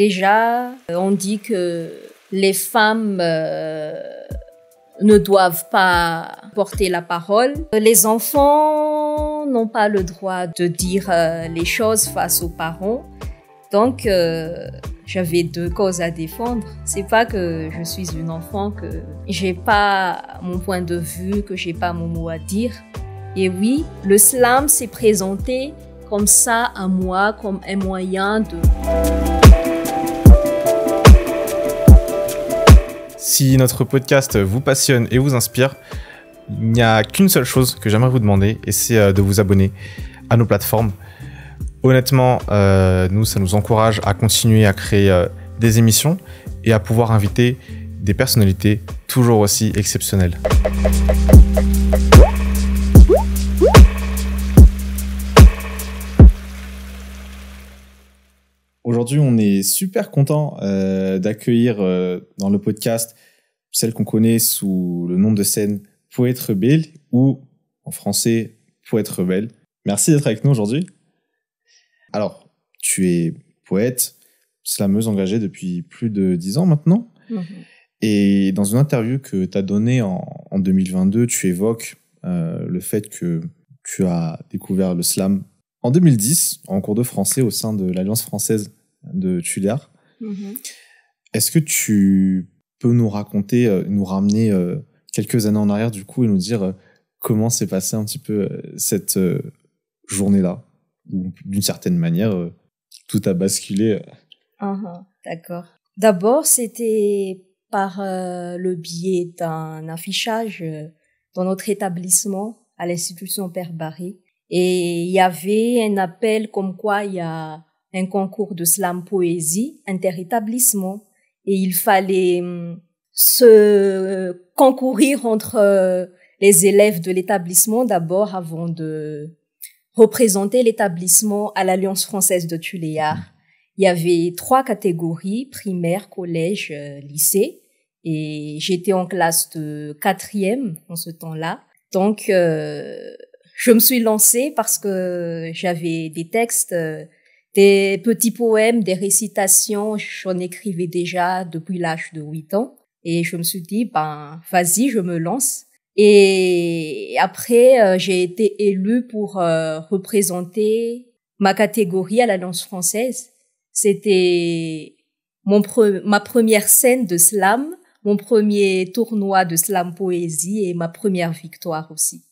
Déjà, on dit que les femmes ne doivent pas porter la parole. Les enfants n'ont pas le droit de dire les choses face aux parents. Donc, j'avais 2 causes à défendre. C'est pas que je suis une enfant, que j'ai pas mon point de vue, que j'ai pas mon mot à dire. Et oui, le slam s'est présenté comme ça à moi, comme un moyen de... Si notre podcast vous passionne et vous inspire, il n'y a qu'une seule chose que j'aimerais vous demander, et c'est de vous abonner à nos plateformes. Honnêtement, nous, ça nous encourage à continuer à créer des émissions et à pouvoir inviter des personnalités toujours aussi exceptionnelles. Aujourd'hui, on est super content d'accueillir dans le podcast celle qu'on connaît sous le nom de scène Poète Rebelle, ou en français Poète Rebelle. Merci d'être avec nous aujourd'hui. Alors, tu es poète, slameuse engagée depuis plus de 10 ans maintenant. Mmh. Et dans une interview que tu as donnée en 2022, tu évoques le fait que tu as découvert le slam en 2010 en cours de français au sein de l'Alliance française de Tuléar. Mmh. Est-ce que tu peux nous raconter, nous ramener quelques années en arrière du coup et nous dire comment s'est passée un petit peu cette journée-là, où d'une certaine manière tout a basculé. D'accord. D'abord, c'était par le biais d'un affichage dans notre établissement à l'institution Père Barré, et il y avait un appel comme quoi il y a un concours de slam poésie interétablissement, et il fallait se concourir entre les élèves de l'établissement d'abord avant de représenter l'établissement à l'Alliance française de Tuléar. Il y avait 3 catégories, primaire, collège, lycée, et j'étais en classe de 4e en ce temps-là. Donc, je me suis lancée parce que j'avais des textes, des petits poèmes, des récitations, j'en écrivais déjà depuis l'âge de 8 ans. Et je me suis dit, vas-y, je me lance. Et après, j'ai été élue pour représenter ma catégorie à l'Alliance française. C'était ma première scène de slam, mon premier tournoi de slam poésie et ma première victoire aussi.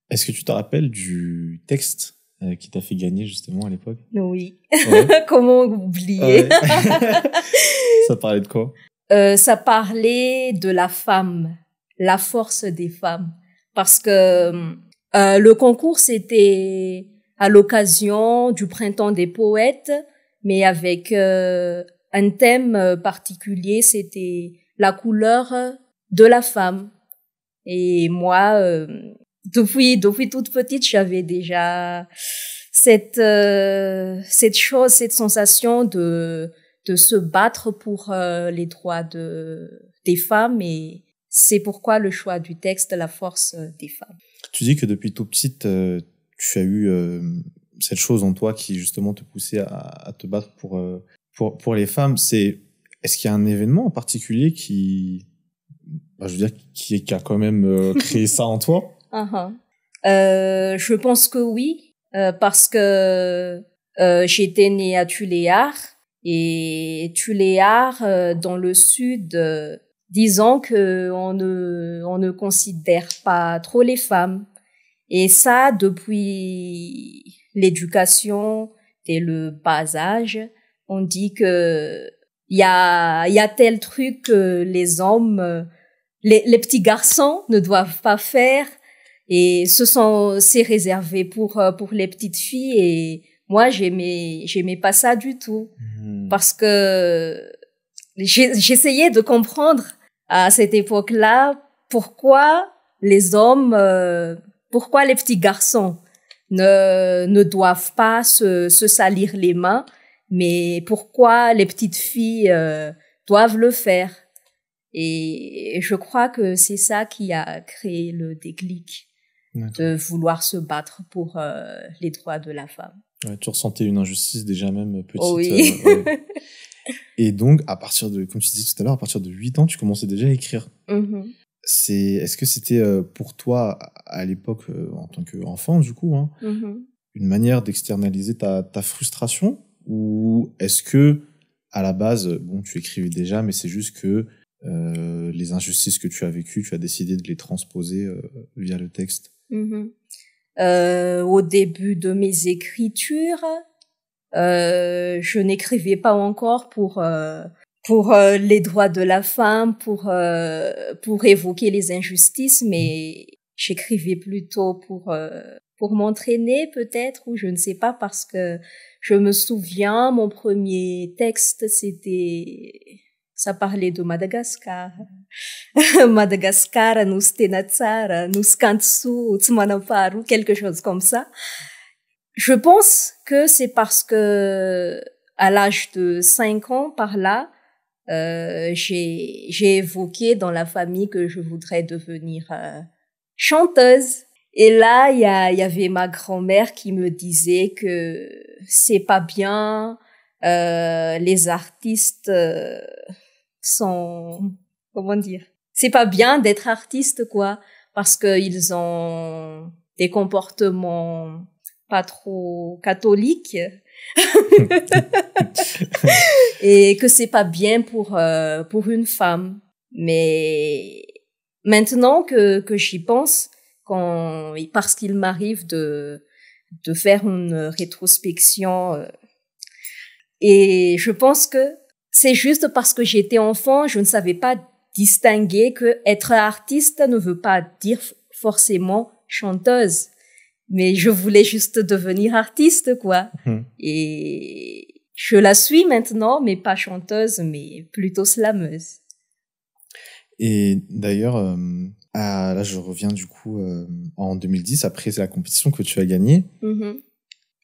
Est-ce que tu te rappelles du texte qui t'a fait gagner justement à l'époque? Oui. Ouais. Comment oublier? Ouais. Ça parlait de quoi? Ça parlait de la femme, la force des femmes. Parce que le concours, c'était à l'occasion du Printemps des poètes, mais avec un thème particulier, c'était la couleur de la femme. Et moi, depuis toute petite, j'avais déjà cette sensation de se battre pour les droits des femmes, et c'est pourquoi le choix du texte, la force des femmes. Tu dis que depuis tout petite, tu as eu cette chose en toi qui justement te poussait à te battre pour les femmes. Est-ce qu'il y a un événement en particulier qui a quand même créé ça en toi? Je pense que oui, parce que j'étais née à Tuléar, et Tuléar, dans le sud, disons que on ne considère pas trop les femmes. Et ça, depuis l'éducation dès le bas âge, on dit que il y a tel truc que les hommes, les petits garçons ne doivent pas faire, et c'est réservé pour les petites filles. Et moi, j'aimais pas ça du tout. Parce que j'essayais de comprendre à cette époque-là pourquoi les hommes, pourquoi les petits garçons ne doivent pas se salir les mains, mais pourquoi les petites filles doivent le faire. Et je crois que c'est ça qui a créé le déclic. De vouloir se battre pour les droits de la femme. Ouais, tu ressentais une injustice déjà même petite. Oui. Ouais. Et donc, comme tu disais tout à l'heure, à partir de 8 ans, tu commençais déjà à écrire. Est-ce que c'était pour toi, à l'époque, en tant qu'enfant, du coup, hein, une manière d'externaliser ta frustration? Ou est-ce que, à la base, bon, tu écrivais déjà, mais c'est juste que les injustices que tu as vécues, tu as décidé de les transposer via le texte? Au début de mes écritures, je n'écrivais pas encore pour les droits de la femme, pour évoquer les injustices, mais j'écrivais plutôt pour m'entraîner peut-être, ou je ne sais pas, parce que je me souviens, mon premier texte, ça parlait de Madagascar. Madagascar, nous tenatsara, nous skantsu, tsmanaparu, quelque chose comme ça. Je pense que c'est parce que, à l'âge de 5 ans, par là, j'ai évoqué dans la famille que je voudrais devenir chanteuse. Et là, il y avait ma grand-mère qui me disait que c'est pas bien, les artistes sont, comment dire, c'est pas bien d'être artiste, quoi, parce que ils ont des comportements pas trop catholiques. Et que c'est pas bien pour une femme. Mais maintenant que j'y pense, parce qu'il m'arrive de faire une rétrospection, et je pense que c'est juste parce que j'étais enfant, je ne savais pas distinguer que être artiste ne veut pas dire forcément chanteuse. Mais je voulais juste devenir artiste, quoi. Et je la suis maintenant, mais pas chanteuse, mais plutôt slameuse. Et d'ailleurs, là, je reviens du coup en 2010, après la compétition que tu as gagnée.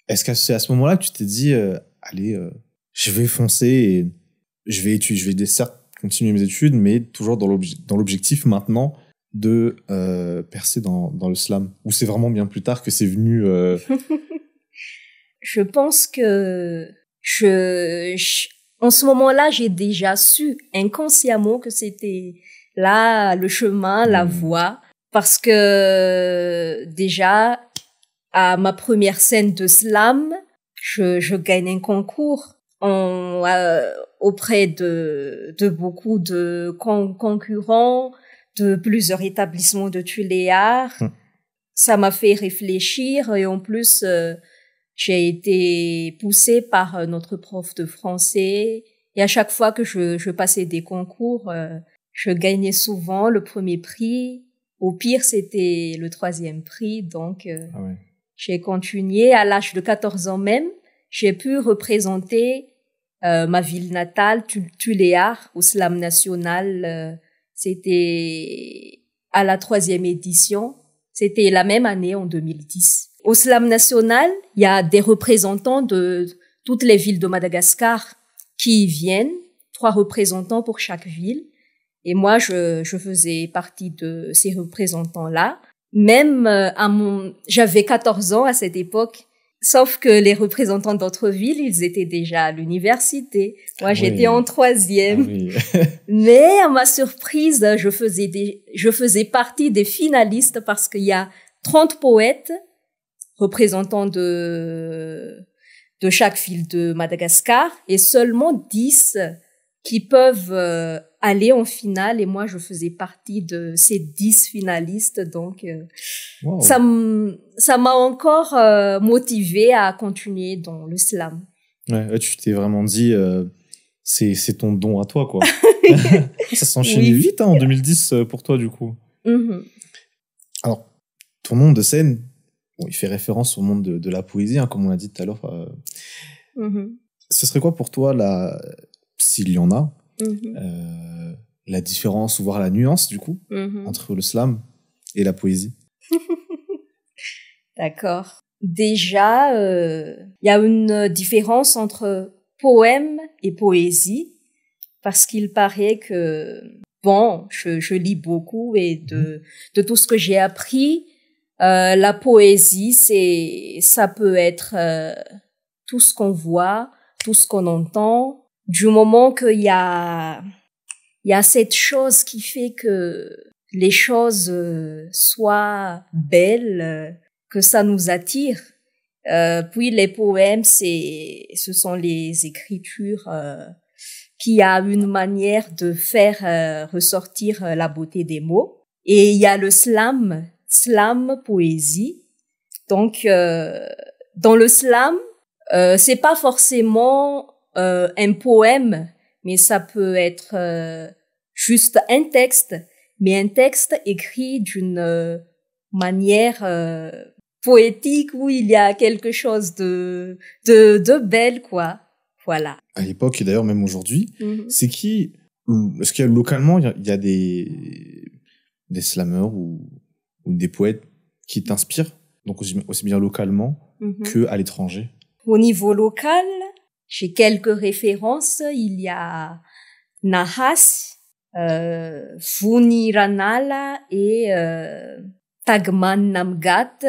Est-ce que c'est à ce moment-là que tu t'es dit, allez, je vais foncer et je vais certes continuer mes études, mais toujours dans l'objectif maintenant de percer dans le slam? Ou c'est vraiment bien plus tard que c'est venu Je pense que en ce moment-là, j'ai déjà su inconsciemment que c'était là le chemin, la voie, parce que déjà à ma première scène de slam, je gagne un concours auprès de beaucoup de concurrents de plusieurs établissements de Tuléar. Ça m'a fait réfléchir, et en plus j'ai été poussée par notre prof de français, et à chaque fois que je passais des concours, je gagnais souvent le premier prix. Au pire, c'était le 3e prix. Donc j'ai continué. À l'âge de 14 ans même, j'ai pu représenter ma ville natale, Tuléar, au slam national. C'était à la 3e édition. C'était la même année, en 2010. Au slam national, il y a des représentants de toutes les villes de Madagascar qui y viennent, 3 représentants pour chaque ville. Et moi, je faisais partie de ces représentants-là. Même j'avais 14 ans à cette époque. Sauf que les représentants d'autres villes, ils étaient déjà à l'université. Moi, j'étais en 3e. Mais à ma surprise, je faisais partie des finalistes, parce qu'il y a 30 poètes représentants de chaque ville de Madagascar, et seulement 10 qui peuvent aller en finale, et moi je faisais partie de ces 10 finalistes. Donc ça m'a encore motivée à continuer dans le slam. Ouais, tu t'es vraiment dit c'est ton don à toi, quoi. Ça s'enchaînait vite en 2010 pour toi, du coup. Alors, ton nom de scène, il fait référence au monde de la poésie, hein, comme on l'a dit tout à l'heure. Ce serait quoi pour toi, s'il y en a, la différence, ou voire la nuance, du coup, entre le slam et la poésie? D'accord. Déjà, il y a une différence entre poème et poésie, parce qu'il paraît que, bon, je lis beaucoup, et de tout ce que j'ai appris, la poésie, ça peut être tout ce qu'on voit, tout ce qu'on entend, du moment qu'il y a cette chose qui fait que les choses soient belles, que ça nous attire. Puis les poèmes, ce sont les écritures qui a une manière de faire ressortir la beauté des mots. Et il y a le slam poésie. Donc dans le slam, c'est pas forcément un poème, mais ça peut être juste un texte, mais un texte écrit d'une manière poétique où il y a quelque chose de belle, quoi. Voilà. À l'époque et d'ailleurs même aujourd'hui, c'est qui, est-ce qu'il y a localement, il y a des slameurs ou des poètes qui t'inspirent, donc aussi bien localement que à l'étranger? Au niveau local, j'ai quelques références. Il y a Nahas, Vuniranala et Tagman Namgat,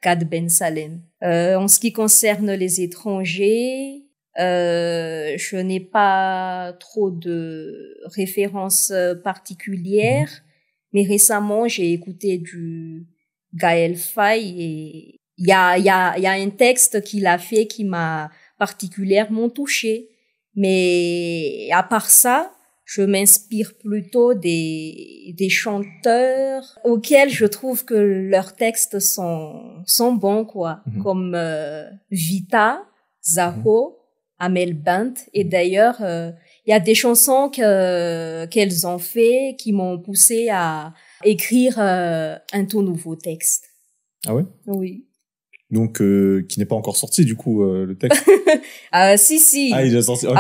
Gad Ben Salem. En ce qui concerne les étrangers, je n'ai pas trop de références particulières, mais récemment j'ai écouté du Gaël Faye et il y a un texte qu'il a fait qui m'a particulièrement touchée. Mais à part ça, je m'inspire plutôt des chanteurs auxquels je trouve que leurs textes sont bons, quoi. Comme Vita, Zaho, Amel Bent. Et d'ailleurs, il y a des chansons qu'elles ont fait qui m'ont poussé à écrire un tout nouveau texte. Ah ouais? Oui. Donc, qui n'est pas encore sorti, du coup, le texte? Si. Ah, il est déjà sorti, ok.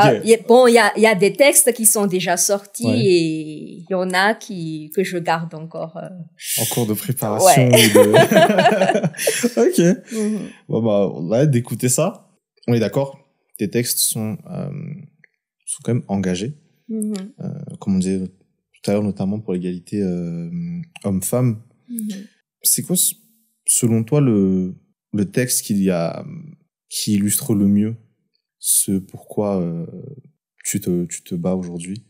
Bon, il y a des textes qui sont déjà sortis et il y en a que je garde encore. En cours de préparation. Ouais. Ok. Bon, bah, on a hâte d'écouter ça. On est d'accord. Tes textes sont quand même engagés. Comme on disait tout à l'heure, notamment pour l'égalité homme-femme. C'est quoi, selon toi, le texte qui illustre le mieux ce pourquoi tu te bats aujourd'hui?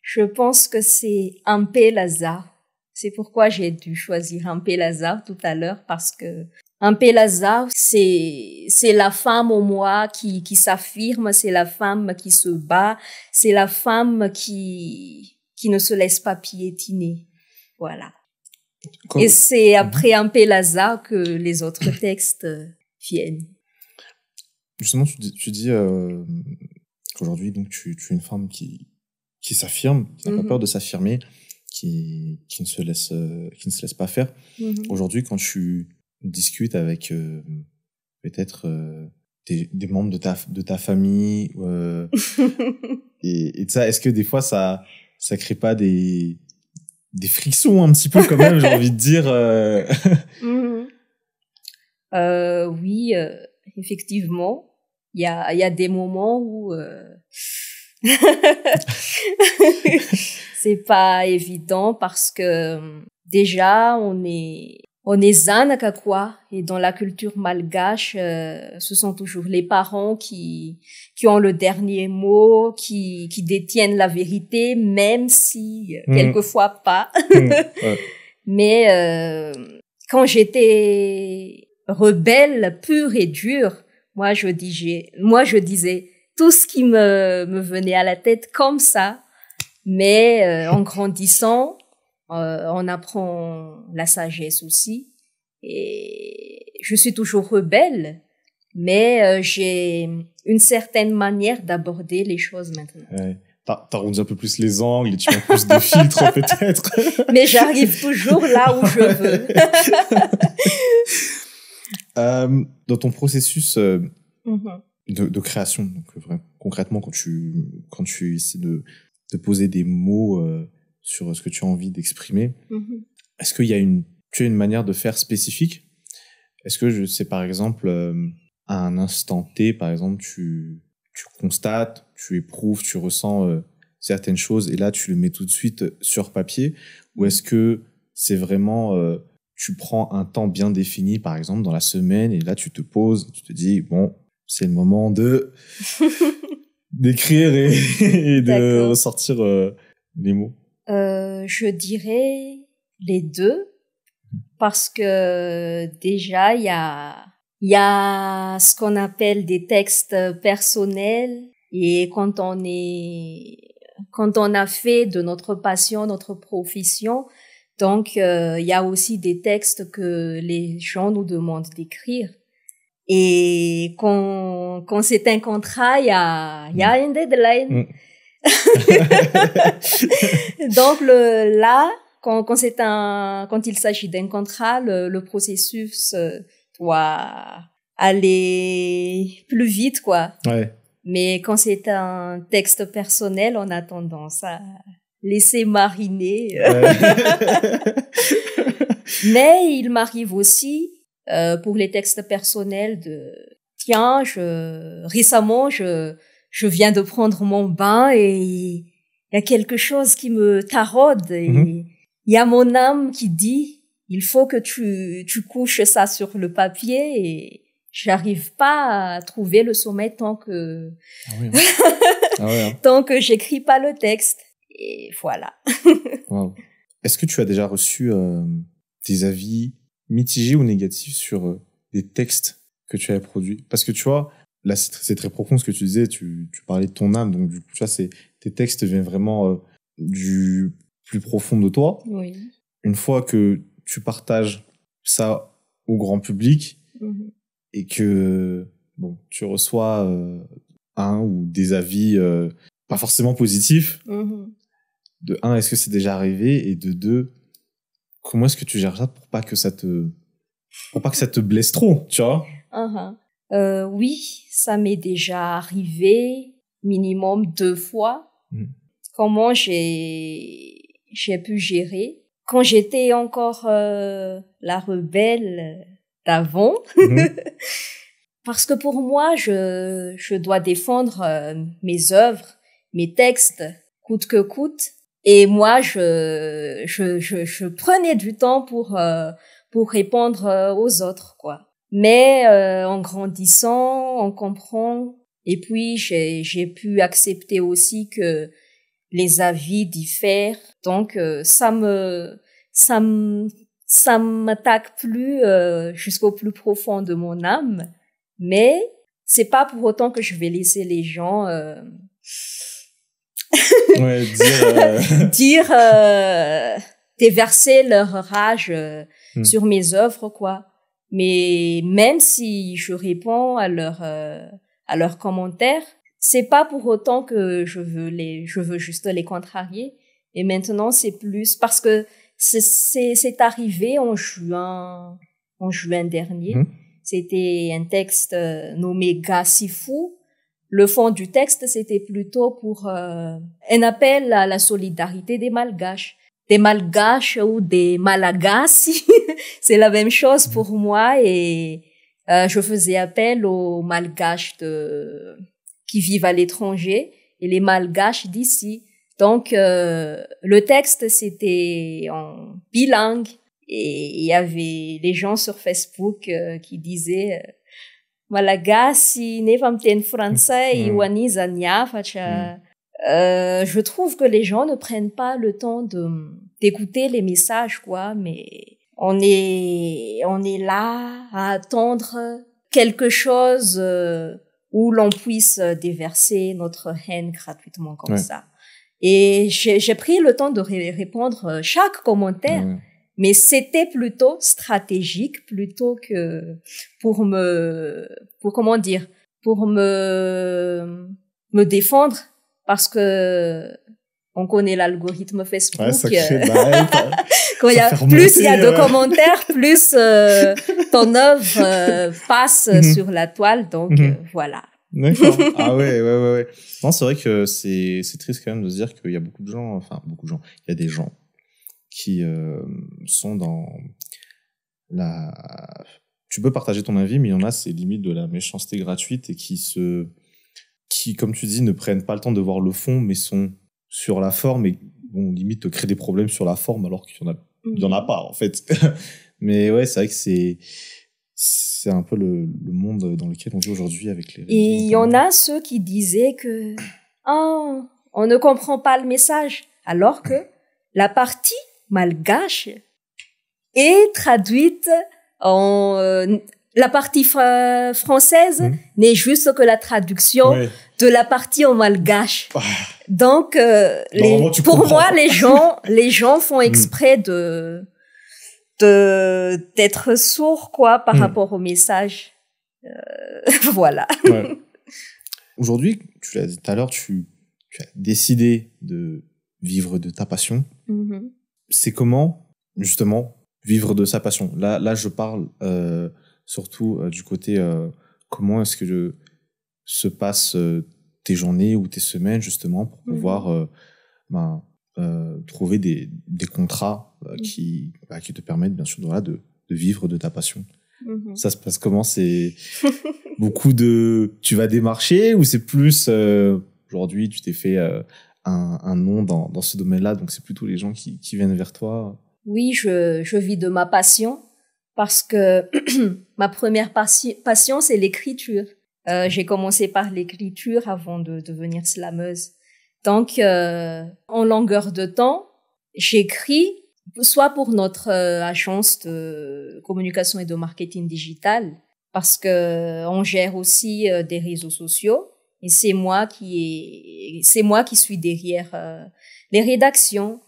Je pense que c'est Ampé Lazare. C'est pourquoi j'ai dû choisir Ampé Lazare tout à l'heure, parce que Ampé Lazare, c'est la femme au moi qui s'affirme, c'est la femme qui se bat, c'est la femme qui ne se laisse pas piétiner. Voilà. Et c'est après Ampé Lazare que les autres textes viennent. Justement, tu dis qu'aujourd'hui, donc, tu es une femme qui s'affirme, qui n'a pas peur de s'affirmer, qui ne se laisse pas faire. Aujourd'hui, quand tu discutes avec peut-être des membres de ta famille et de ça, est-ce que des fois ça crée pas des frictions un petit peu quand même, j'ai envie de dire Oui, effectivement, il y a des moments où c'est pas évident parce que déjà on est zanaka, quoi, et dans la culture malgache, ce sont toujours les parents qui ont le dernier mot, qui détiennent la vérité, même si quelquefois pas. Ouais. Mais quand j'étais rebelle, pure et dure, moi je disais tout ce qui me venait à la tête comme ça. Mais en grandissant, on apprend la sagesse aussi. Et je suis toujours rebelle, mais j'ai une certaine manière d'aborder les choses maintenant. Ouais. T'arrondis un peu plus les angles et tu mets plus de filtres peut-être. Mais j'arrive toujours là où je veux. Dans ton processus de création, donc vraiment, concrètement, quand tu essaies de poser des mots sur ce que tu as envie d'exprimer, est-ce qu'il y a une manière de faire spécifique? Est-ce que je sais, par exemple, à un instant T, par exemple, tu constates, tu éprouves, tu ressens certaines choses et là tu le mets tout de suite sur papier, ou est-ce que c'est vraiment tu prends un temps bien défini, par exemple dans la semaine, et là tu te poses, tu te dis bon, c'est le moment de d'écrire et de D'accord. ressortir les mots? Je dirais les deux, parce que déjà, il y a ce qu'on appelle des textes personnels, et quand on a fait de notre passion notre profession, donc il y a aussi des textes que les gens nous demandent d'écrire. Et quand c'est un contrat, il y a une deadline. Donc là, quand il s'agit d'un contrat, le processus doit aller plus vite, quoi. Ouais. Mais quand c'est un texte personnel, on a tendance à laisser mariner. Ouais. Mais il m'arrive aussi, pour les textes personnels tiens, récemment, je viens de prendre mon bain et il y a quelque chose qui me taraude et il y a mon âme qui dit, il faut que tu couches ça sur le papier, et j'arrive pas à trouver le sommet tant que, tant que j'écris pas le texte. Et voilà. Wow. Est-ce que tu as déjà reçu des avis mitigés ou négatifs sur des textes que tu avais produits? Parce que tu vois, là, c'est très profond ce que tu disais, tu parlais de ton âme, donc du coup, tu vois, tes textes viennent vraiment du plus profond de toi. Oui. Une fois que tu partages ça au grand public et que bon, tu reçois un ou des avis pas forcément positifs, de un, est-ce que c'est déjà arrivé, et de deux, comment est-ce que tu gères ça pour pas que ça te blesse trop, tu vois? Oui, ça m'est déjà arrivé minimum 2 fois. Comment j'ai pu gérer? Quand j'étais encore la rebelle d'avant, parce que pour moi, je dois défendre mes œuvres, mes textes, coûte que coûte. Et moi, je prenais du temps pour répondre aux autres, quoi. Mais en grandissant, on comprend. Et puis j'ai pu accepter aussi que les avis diffèrent. Donc ça m'attaque plus jusqu'au plus profond de mon âme. Mais c'est pas pour autant que je vais laisser les gens déverser leur rage sur mes œuvres, quoi. Mais même si je réponds à leurs commentaires, c'est pas pour autant que je veux juste les contrarier. Et maintenant, c'est plus parce que c'est arrivé en juin dernier. C'était un texte nommé Gassifou. Le fond du texte, c'était plutôt pour un appel à la solidarité des Malgaches. Des Malgaches ou des Malagasy, c'est la même chose pour moi, et je faisais appel aux Malgaches qui vivent à l'étranger et les Malgaches d'ici. Donc le texte, c'était en bilingue, et il y avait les gens sur Facebook qui disaient Malagasy ne va mteny français io aniza niafatra. Je trouve que les gens ne prennent pas le temps d'écouter les messages, quoi, mais on est là à attendre quelque chose où l'on puisse déverser notre haine gratuitement comme ça. Et j'ai pris le temps de répondre chaque commentaire, mais c'était plutôt stratégique plutôt que pour me défendre. Parce que on connaît l'algorithme Facebook. Ouais, ça crée quand plus il y a de commentaires, plus ton œuvre passe sur la toile. Donc voilà. D'accord. Ah ouais. Non, c'est vrai que c'est triste quand même de se dire qu'il y a beaucoup de gens. Il y a des gens qui sont dans la. Tu peux partager ton avis, mais il y en a, c'est limite de la méchanceté gratuite, et qui, comme tu dis, ne prennent pas le temps de voir le fond, mais sont sur la forme, et bon, limite te créent des problèmes sur la forme alors qu'il y en a pas, en fait. Mais ouais, c'est vrai que c'est un peu le monde dans lequel on vit aujourd'hui avec les réseaux. Et il y en a ceux qui disaient que on ne comprend pas le message, alors que la partie malgache est traduite en la partie française n'est juste que la traduction de la partie en malgache. Donc pour moi les gens font exprès d'être sourds quoi par rapport au message. Voilà. Ouais. Aujourd'hui, tu l'as dit tout à l'heure, tu as décidé de vivre de ta passion. C'est comment justement vivre de sa passion? Là je parle surtout du côté comment est-ce que se passent tes journées ou tes semaines justement pour pouvoir trouver des contrats qui te permettent bien sûr de vivre de ta passion. Ça se passe comment? C'est beaucoup de tu vas démarcher ou c'est plus aujourd'hui tu t'es fait un nom dans ce domaine-là, donc c'est plutôt les gens qui viennent vers toi? Oui, je vis de ma passion parce que ma première passion c'est l'écriture. J'ai commencé par l'écriture avant de devenir slameuse. Donc en longueur de temps, j'écris soit pour notre agence de communication et de marketing digital parce que on gère aussi des réseaux sociaux et c'est moi qui suis derrière les rédactions.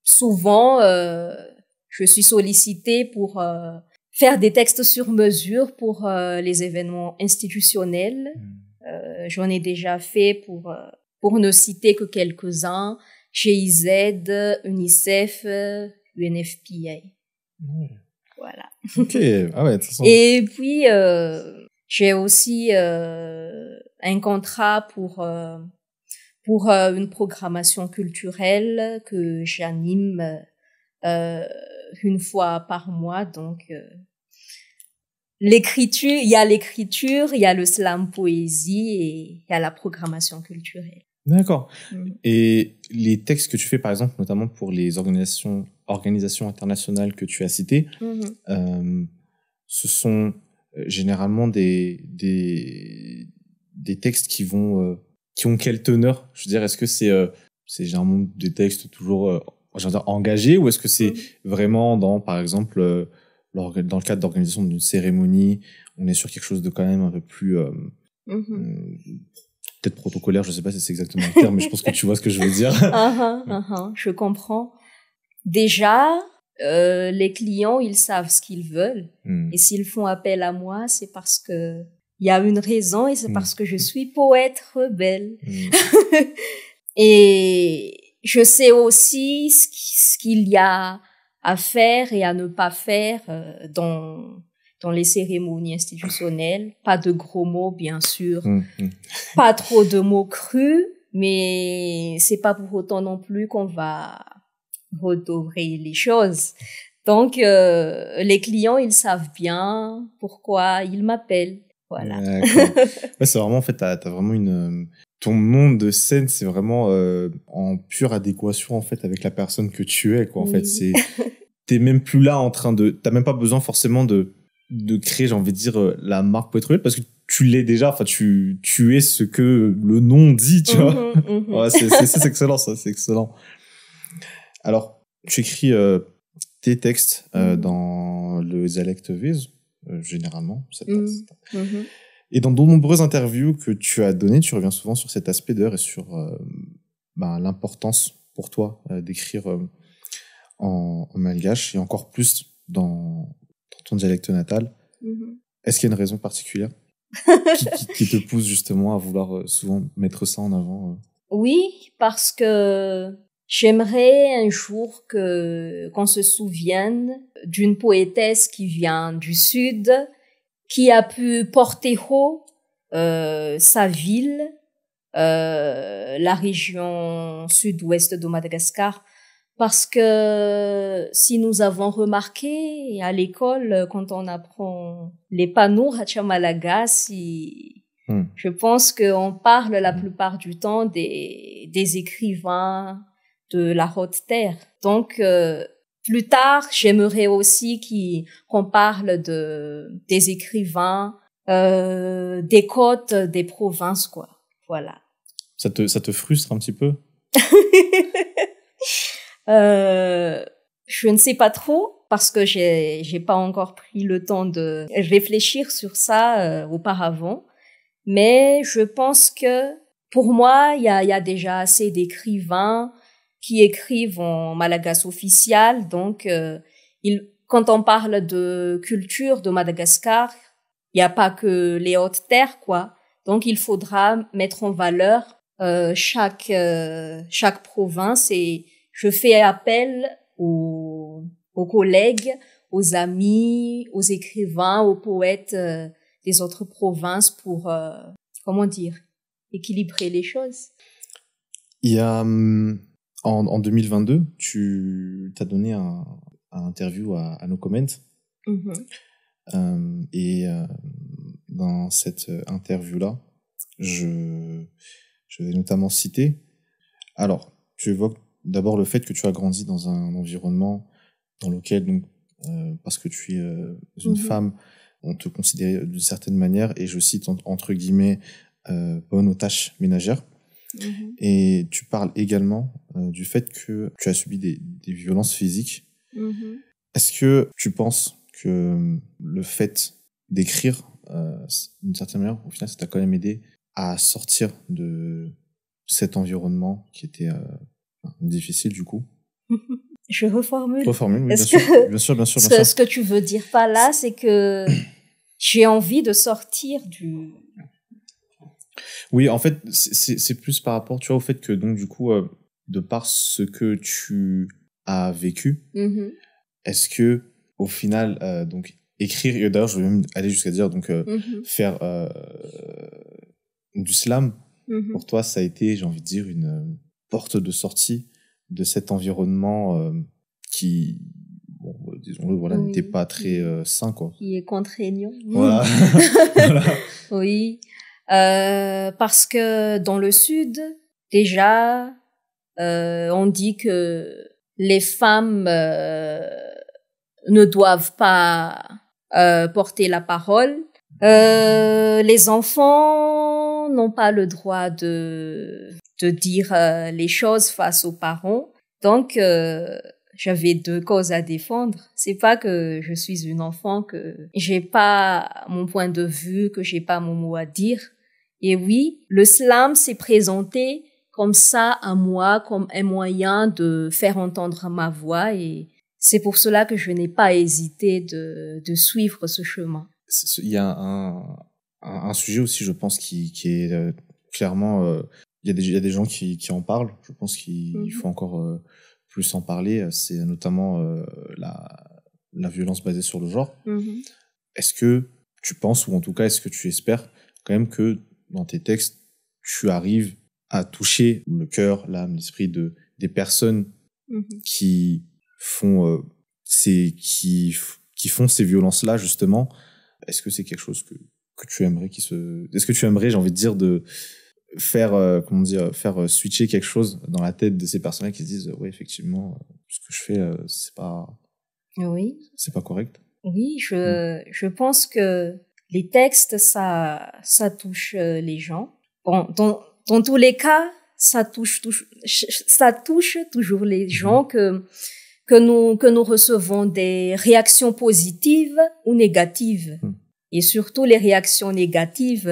Souvent je suis sollicitée pour faire des textes sur mesure pour les événements institutionnels. J'en ai déjà fait pour ne citer que quelques-uns, GIZ, UNICEF, UNFPA. Voilà. Ok, ah ouais, de toute façon. Et puis j'ai aussi un contrat pour une programmation culturelle que j'anime une fois par mois. Donc l'écriture, il y a le slam poésie et il y a la programmation culturelle. D'accord. Et les textes que tu fais, par exemple, notamment pour les organisations internationales que tu as citées, ce sont généralement des textes qui ont quelle teneur? Je veux dire, est-ce que c'est généralement des textes toujours engagés ou est-ce que c'est vraiment par exemple, dans le cadre d'organisation d'une cérémonie, on est sur quelque chose de quand même un peu plus peut-être protocolaire, je sais pas si c'est exactement le terme, mais je pense que tu vois ce que je veux dire. Je comprends. Déjà, les clients, ils savent ce qu'ils veulent. Et s'ils font appel à moi, c'est parce que il y a une raison et c'est parce que je suis poète rebelle. Et je sais aussi ce qu'il y a à faire et à ne pas faire dans les cérémonies institutionnelles. Pas de gros mots, bien sûr. Pas trop de mots crus, mais c'est pas pour autant non plus qu'on va redorer les choses. Donc, les clients, ils savent bien pourquoi ils m'appellent. Voilà. Ouais, c'est vraiment, en fait, t'as vraiment ton nom de scène, c'est vraiment en pure adéquation, en fait, avec la personne que tu es, quoi. En fait, t'es même plus là t'as même pas besoin forcément de créer, j'ai envie de dire, la marque Poète Rebelle, parce que tu l'es déjà, enfin, tu es ce que le nom dit, tu vois. Ouais, c'est excellent, ça, c'est excellent. Alors, tu écris tes textes dans le dialecte Vez, généralement. Et dans de nombreuses interviews que tu as données, tu reviens souvent sur cet aspect d'heure et sur l'importance pour toi d'écrire en malgache et encore plus dans ton dialecte natal. Est-ce qu'il y a une raison particulière qui te pousse justement à vouloir souvent mettre ça en avant? Oui, parce que j'aimerais un jour qu'on se souvienne d'une poétesse qui vient du sud, qui a pu porter haut sa ville, la région sud-ouest de Madagascar. Parce que si nous avons remarqué à l'école, quand on apprend les panneaux Hachamalagas, je pense qu'on parle la plupart du temps des écrivains de la haute terre. Donc, plus tard, j'aimerais aussi qu'on parle des écrivains, des côtes, des provinces, quoi. Voilà. Ça te frustre un petit peu? Je ne sais pas trop parce que j'ai pas encore pris le temps de réfléchir sur ça auparavant. Mais je pense que pour moi, il y a déjà assez d'écrivains qui écrivent en malagasy officiel. Donc, quand on parle de culture de Madagascar, il n'y a pas que les hautes terres, quoi. Donc, il faudra mettre en valeur chaque province, et je fais appel aux collègues, aux amis, aux écrivains, aux poètes des autres provinces pour comment dire, équilibrer les choses. Il y a en 2022, tu t'as donné un interview à No Comment. Et dans cette interview-là, je vais notamment citer. Alors, tu évoques d'abord le fait que tu as grandi dans un environnement dans lequel, donc, parce que tu es une femme, on te considérait d'une certaine manière, et je cite entre guillemets, bonne aux tâches ménagères. Et tu parles également du fait que tu as subi des violences physiques. Est-ce que tu penses que le fait d'écrire, d'une certaine manière, au final, ça t'a quand même aidé à sortir de cet environnement qui était difficile, du coup? Je reformule. Reformule, oui, bien sûr. Ce que tu veux dire par là, c'est que j'ai envie de sortir du... Oui, en fait, c'est plus par rapport, tu vois, au fait que, donc, du coup, de par ce que tu as vécu, est-ce que, au final, donc, écrire, et d'ailleurs, je vais même aller jusqu'à dire, donc, faire du slam, pour toi, ça a été, j'ai envie de dire, une porte de sortie de cet environnement qui, bon, disons-le, voilà, n'était pas très sain, quoi. Qui est contraignant. Voilà. Voilà. Oui. Parce que dans le Sud, déjà, on dit que les femmes ne doivent pas porter la parole. Les enfants n'ont pas le droit de dire les choses face aux parents. Donc, j'avais deux causes à défendre. C'est pas que je suis une enfant, que j'ai pas mon point de vue, que j'ai pas mon mot à dire. Et oui, le slam s'est présenté comme ça à moi, comme un moyen de faire entendre ma voix, et c'est pour cela que je n'ai pas hésité de suivre ce chemin. Il y a un sujet aussi, je pense, qui est clairement, il y a des gens qui en parlent. Je pense qu'il faut encore plus en parler. C'est notamment la violence basée sur le genre. Est-ce que tu penses, ou en tout cas, est-ce que tu espères quand même que dans tes textes, tu arrives à toucher le cœur, l'âme, l'esprit des personnes qui font qui font ces violences-là, justement? Est-ce que c'est quelque chose que tu aimerais est-ce que tu aimerais, j'ai envie de dire, de faire faire switcher quelque chose dans la tête de ces personnes qui se disent ouais, effectivement, ce que je fais, c'est pas correct? Oui, je pense que les textes, ça touche les gens. Bon, dans tous les cas, ça touche toujours les gens, que nous recevons des réactions positives ou négatives. Et surtout les réactions négatives,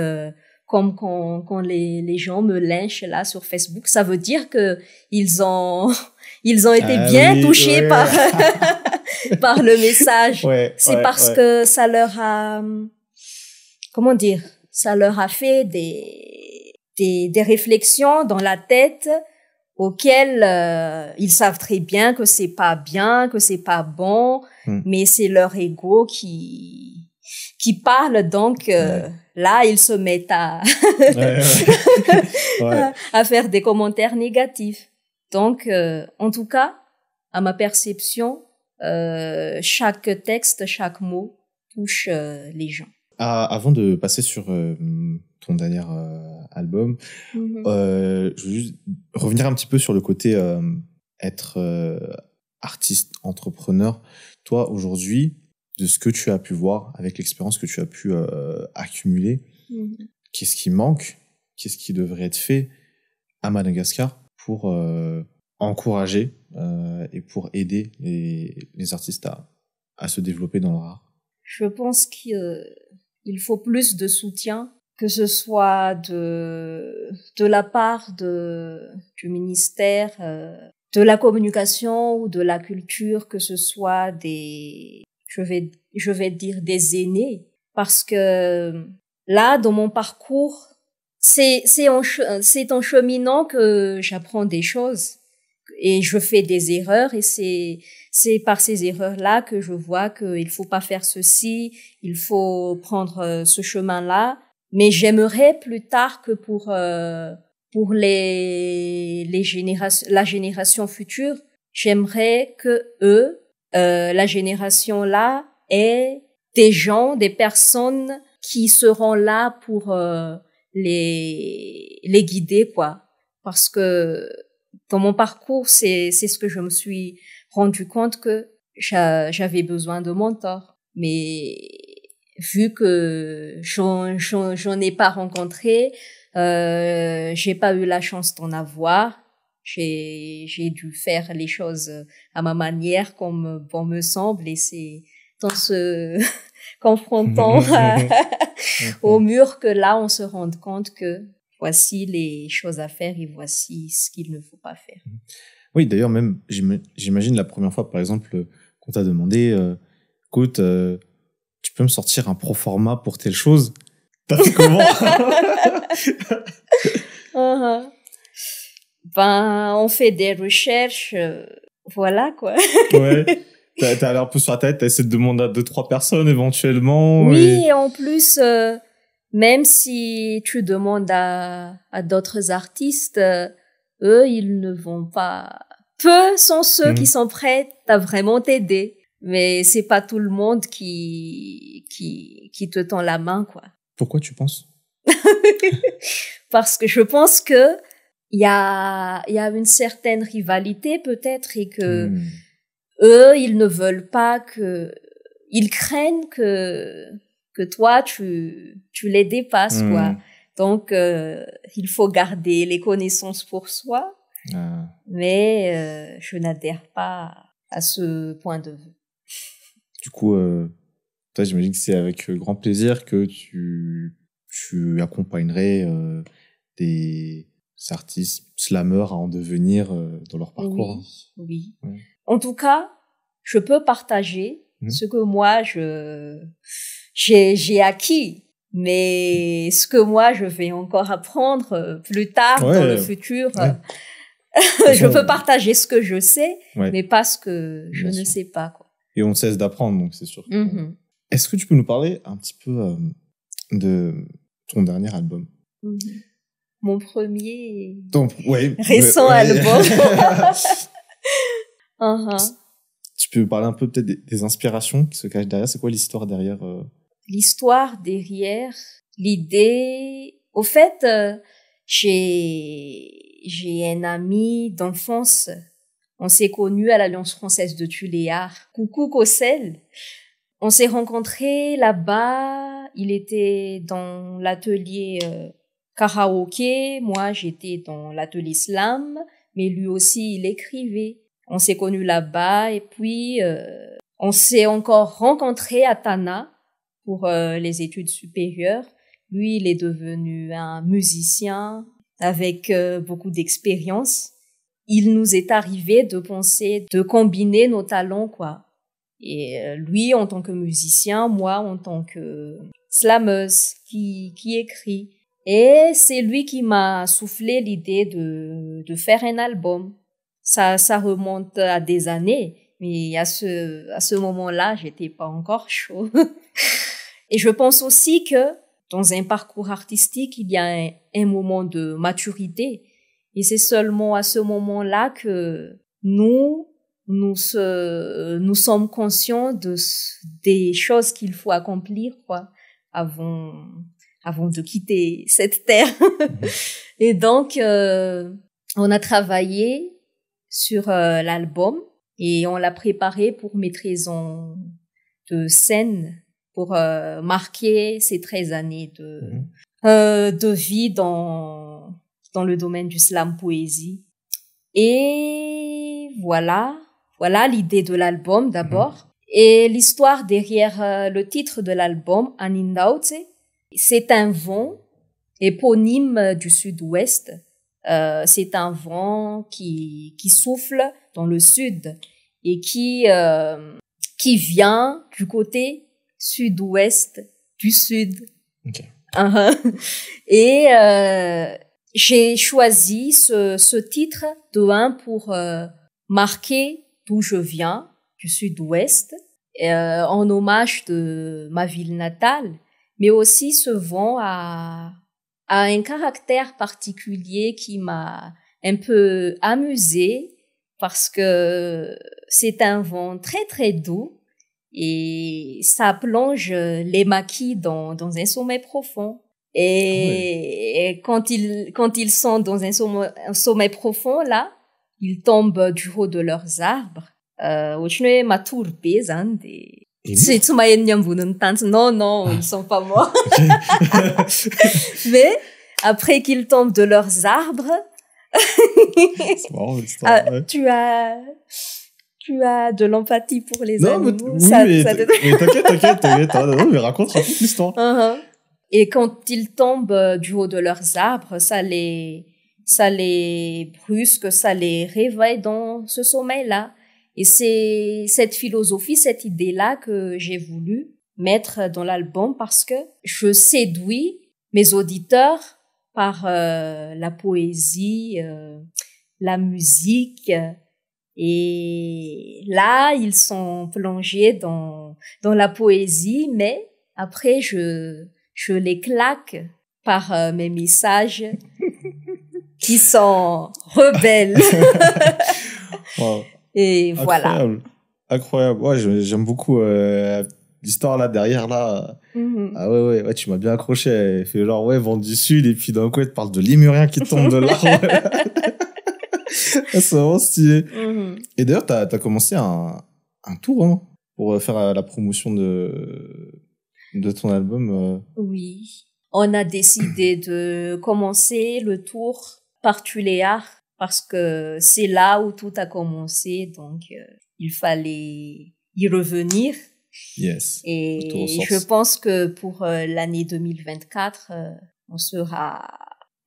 comme quand les gens me lynchent là sur Facebook, ça veut dire que ils ont été bien touchés par par le message. C'est parce que ça leur a, comment dire, ça leur a fait des réflexions dans la tête auxquelles ils savent très bien que c'est pas bien, que c'est pas bon, mais c'est leur ego qui parle. Donc là, ils se mettent à à faire des commentaires négatifs. Donc en tout cas, à ma perception, chaque texte, chaque mot touche les gens. Avant de passer sur ton dernier album, je veux juste revenir un petit peu sur le côté être artiste, entrepreneur. Toi, aujourd'hui, de ce que tu as pu voir, avec l'expérience que tu as pu accumuler, qu'est-ce qui manque? Qu'est-ce qui devrait être fait à Madagascar pour encourager et pour aider les artistes à se développer dans leur art? Je pense qu'il faut plus de soutien, que ce soit de la part du ministère de la communication ou de la culture, que ce soit je vais dire des aînés, parce que là, dans mon parcours, c'est en cheminant que j'apprends des choses et je fais des erreurs, et c'est par ces erreurs-là que je vois qu'il faut pas faire ceci, il faut prendre ce chemin-là. Mais j'aimerais plus tard que pour la génération future, j'aimerais que la génération là, ait des personnes qui seront là pour les guider, quoi. Parce que dans mon parcours, c'est ce que je me suis rendu compte, que j'avais besoin de mentors. Mais vu que j'en ai pas rencontré, j'ai pas eu la chance d'en avoir. J'ai dû faire les choses à ma manière, comme bon me semble, et c'est dans ce confrontant au mur que là on se rend compte que voici les choses à faire et voici ce qu'il ne faut pas faire. Oui, d'ailleurs, même, j'imagine la première fois, par exemple, qu'on t'a demandé, écoute, tu peux me sortir un proforma pour telle chose? T'as fait comment? Ben, on fait des recherches, voilà, quoi. Ouais. T'as allé un peu sur la tête, t'as essayé de demander à 2-3 personnes éventuellement. Oui, et en plus, même si tu demandes à d'autres artistes, eux, ils ne vont pas. Peu sont ceux qui sont prêts à vraiment t'aider. Mais c'est pas tout le monde qui te tend la main, quoi. Pourquoi tu penses? Parce que je pense que il y a une certaine rivalité peut-être, et que eux, ils ne veulent pas ils craignent que toi tu les dépasses, quoi. Donc il faut garder les connaissances pour soi. Mais je n'adhère pas à ce point de vue. Du coup, toi, j'imagine que c'est avec grand plaisir que tu accompagnerais des artistes slameurs à en devenir dans leur parcours. Oui. Ouais. En tout cas, je peux partager ce que moi j'ai acquis, mais ce que moi je vais encore apprendre plus tard dans le futur. Je peux partager ce que je sais, mais pas ce que je ne sais pas, quoi. Et on cesse d'apprendre, donc c'est sûr. Est-ce que tu peux nous parler un petit peu de ton dernier album? Mon premier récent album. Tu peux nous parler un peu peut-être des inspirations qui se cachent derrière? C'est quoi l'histoire derrière L'histoire derrière, l'idée... Au fait, j'ai un ami d'enfance. On s'est connus à l'Alliance française de Tuléar. Coucou Kossel. On s'est rencontrés là-bas. Il était dans l'atelier karaoké. Moi, j'étais dans l'atelier slam. Mais lui aussi, il écrivait. On s'est connus là-bas. Et puis, on s'est encore rencontrés à Tana pour les études supérieures. Lui, il est devenu un musicien avec beaucoup d'expérience. Il nous est arrivé de penser de combiner nos talents, quoi. Et lui en tant que musicien, moi en tant que slameuse qui écrit. Et c'est lui qui m'a soufflé l'idée de faire un album. Ça remonte à des années, mais à ce moment-là, j'étais pas encore chaud. Et je pense aussi que dans un parcours artistique, il y a un moment de maturité. Et c'est seulement à ce moment-là que nous sommes conscients des choses qu'il faut accomplir, quoi, avant de quitter cette terre. Et donc, on a travaillé sur l'album. Et on l'a préparé pour mes 13 ans de scène, pour marquer ces 13 années de vie dans le domaine du slam poésie. Et voilà l'idée de l'album d'abord. Et l'histoire derrière le titre de l'album, Anindaote, c'est un vent éponyme du sud-ouest. C'est un vent qui souffle dans le sud et qui vient du côté sud-ouest du sud. Okay. Et j'ai choisi ce titre pour marquer d'où je viens, du sud-ouest, en hommage de ma ville natale, mais aussi ce vent a un caractère particulier qui m'a un peu amusée parce que c'est un vent très très doux et ça plonge les maquis dans un sommeil profond. Et quand ils sont dans un sommeil profond là, ils tombent du haut de leurs arbres. 오춘에 마투르베 잔데. Non, ils sont pas morts. Mais après qu'ils tombent de leurs arbres, c'est marrant l'histoire. Tu as de l'empathie pour les animaux. Mais t'inquiète. Non, mais raconte l'histoire. Et quand ils tombent du haut de leurs arbres, ça les brusque, ça les réveille dans ce sommeil-là. Et c'est cette philosophie, cette idée-là que j'ai voulu mettre dans l'album parce que je séduis mes auditeurs par la poésie, la musique. Et là, ils sont plongés dans la poésie, mais après, je les claque par mes messages qui sont rebelles. Wow. Et incroyable. Voilà. Incroyable. Ouais, j'aime beaucoup l'histoire là derrière là. Ah ouais, tu m'as bien accroché. Elle fait genre vent du sud et puis d'un coup elle te parle de lémurien qui tombe de l'arbre. C'est vraiment stylé. Et d'ailleurs, t'as commencé un tour pour faire la promotion de ton album. Oui. On a décidé de commencer le tour par Tuléar parce que c'est là où tout a commencé, donc il fallait y revenir. Yes. Et je pense que pour l'année 2024, on sera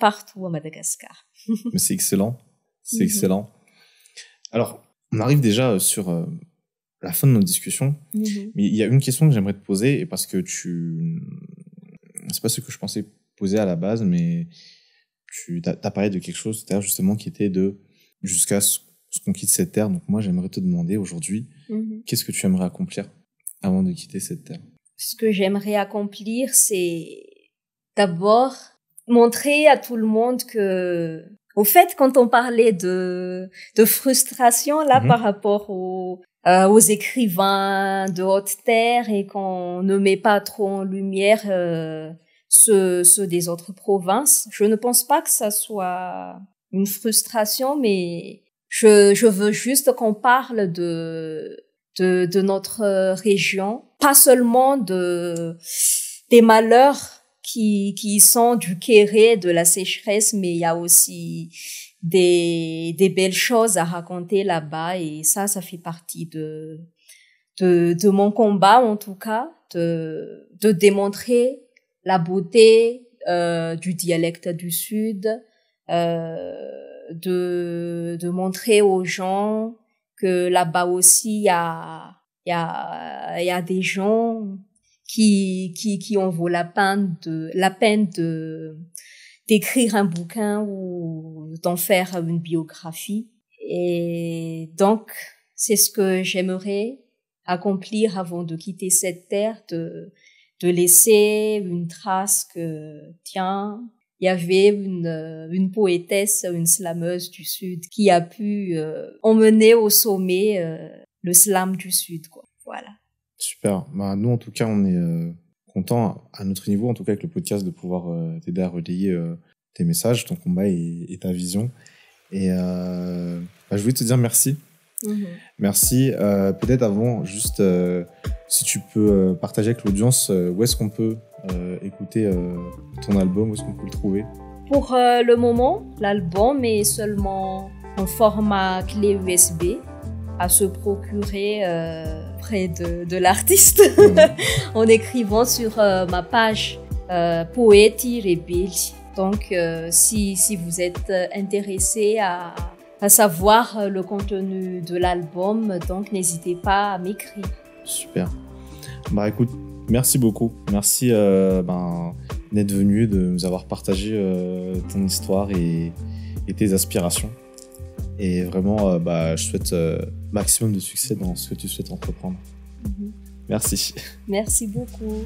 partout à Madagascar. Mais c'est excellent. C'est excellent. Alors, on arrive déjà sur la fin de notre discussion. Mais il y a une question que j'aimerais te poser, et parce que c'est pas ce que je pensais poser à la base, mais t'as parlé de quelque chose tout à l'heure, justement, qui était de jusqu'à ce qu'on quitte cette terre. Donc moi, j'aimerais te demander aujourd'hui, qu'est-ce que tu aimerais accomplir avant de quitter cette terre? Ce que j'aimerais accomplir, c'est d'abord montrer à tout le monde que, au fait, quand on parlait de frustration là par rapport aux écrivains de haute terre et qu'on ne met pas trop en lumière ceux des autres provinces, je ne pense pas que ça soit une frustration, mais je veux juste qu'on parle de notre région, pas seulement des malheurs qui sont du kéré, de la sécheresse, mais il y a aussi des belles choses à raconter là-bas, et ça fait partie de mon combat, en tout cas, de démontrer la beauté du dialecte du Sud, de montrer aux gens que là-bas aussi il y a des gens qui en vaut la peine d'écrire un bouquin ou d'en faire une biographie. Et donc c'est ce que j'aimerais accomplir avant de quitter cette terre, de laisser une trace que tiens, il y avait une poétesse, une slameuse du Sud qui a pu emmener au sommet le slam du Sud, quoi. Voilà. Super. Bah, nous, en tout cas, on est contents, à notre niveau, en tout cas avec le podcast, de pouvoir t'aider à relayer tes messages, ton combat et ta vision. Et je voulais te dire merci. Merci. Peut-être avant, juste si tu peux partager avec l'audience où est-ce qu'on peut écouter ton album, où est-ce qu'on peut le trouver? Pour le moment, l'album est seulement en format clé USB à se procurer près de l'artiste en écrivant sur ma page Poet-Belge. Donc, si vous êtes intéressé à savoir le contenu de l'album, donc n'hésitez pas à m'écrire. Super. Bah écoute, merci beaucoup. Merci d'être venu, de nous avoir partagé ton histoire et tes aspirations. Et vraiment, je souhaite maximum de succès dans ce que tu souhaites entreprendre. Merci. Merci beaucoup.